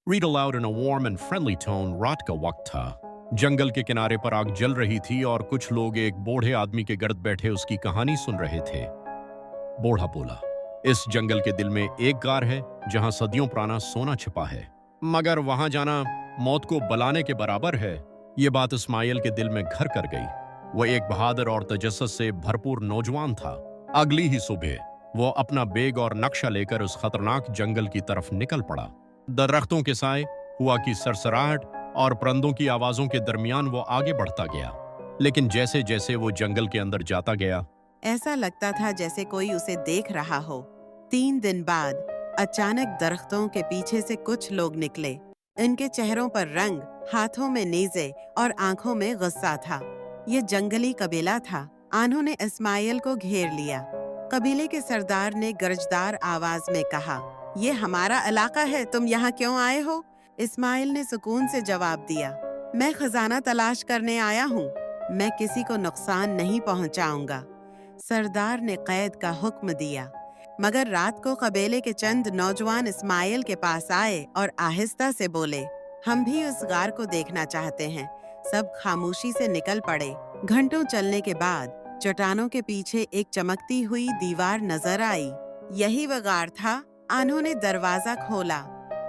Read aloud in a warm and friendly tone. रात का वक्त था। जंगल के किनारे पर आग जल रही थी और कुछ लोग एक बूढ़े आदमी के गिर्द बैठे उसकी कहानी सुन रहे थे। बूढ़ा बोला, इस जंगल के दिल में एक गार है जहां सदियों पुराना सोना छिपा है, मगर वहां जाना मौत को बुलाने के बराबर है। ये बात इस्माइल के दिल में घर कर गई। वह एक बहादुर और तजस्सुस से भरपूर नौजवान था। अगली ही सुबह वो अपना बैग और नक्शा लेकर उस खतरनाक जंगल की तरफ निकल पड़ा। दरख्तों के साए, हवा की सरसराहट और परिंदों की आवाजों के दरमियान वो आगे बढ़ता गया। लेकिन जैसे जैसे वो जंगल के अंदर जाता गया, ऐसा लगता था जैसे कोई उसे देख रहा हो। 3 दिन बाद अचानक दरख्तों के पीछे से कुछ लोग निकले। इनके चेहरों पर रंग, हाथों में नेज़े और आंखों में गुस्सा था। ये जंगली कबीला था। आन्हों ने इस्माइल को घेर लिया। कबीले के सरदार ने गरजदार आवाज में कहा, ये हमारा इलाका है, तुम यहाँ क्यों आए हो? इस्माइल ने सुकून से जवाब दिया, मैं खजाना तलाश करने आया हूँ। मैं किसी को नुकसान नहीं पहुँचाऊंगा। सरदार ने कैद का हुक्म दिया। मगर रात को कबीले के चंद नौजवान इस्माइल के पास आए और आहिस्ता से बोले, हम भी उस गार को देखना चाहते हैं। सब खामोशी से निकल पड़े। घंटों चलने के बाद चट्टानों के पीछे एक चमकती हुई दीवार नजर आई। यही वह गार था। उन्होंने दरवाजा खोला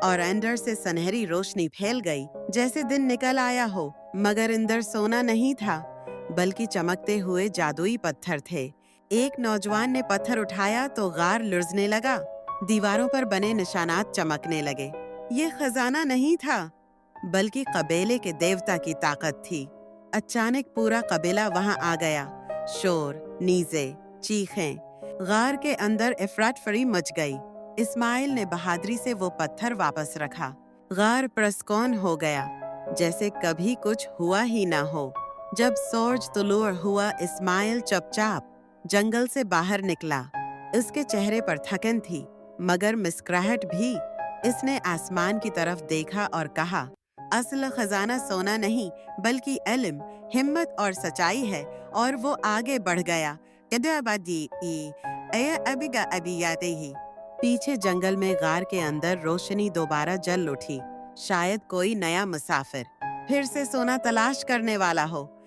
और अंदर से सुनहरी रोशनी फैल गई, जैसे दिन निकल आया हो। मगर अंदर सोना नहीं था, बल्कि चमकते हुए जादुई पत्थर थे। एक नौजवान ने पत्थर उठाया तो गार लुढ़कने लगा। दीवारों पर बने निशानात चमकने लगे। ये खजाना नहीं था, बल्कि कबीले के देवता की ताकत थी। अचानक पूरा कबीला वहां आ गया। शोर, नीजे, चीखें, गार के अंदर अफरा-तफरी मच गई। इस्माइल ने बहादुरी से वो पत्थर वापस रखा। गार पुरस्कून हो गया, जैसे कभी कुछ हुआ ही ना हो। जब सूरज तुलूर हुआ, इस्माइल चुपचाप जंगल से बाहर निकला। उसके चेहरे पर थकन थी, मगर मुस्कुराहट भी। इसने आसमान की तरफ देखा और कहा, असल खजाना सोना नहीं, बल्कि इल्म, हिम्मत और सच्चाई है। और वो आगे बढ़ गया। पीछे जंगल में गार के अंदर रोशनी दोबारा जल उठी। शायद कोई नया मुसाफिर फिर से सोना तलाश करने वाला हो।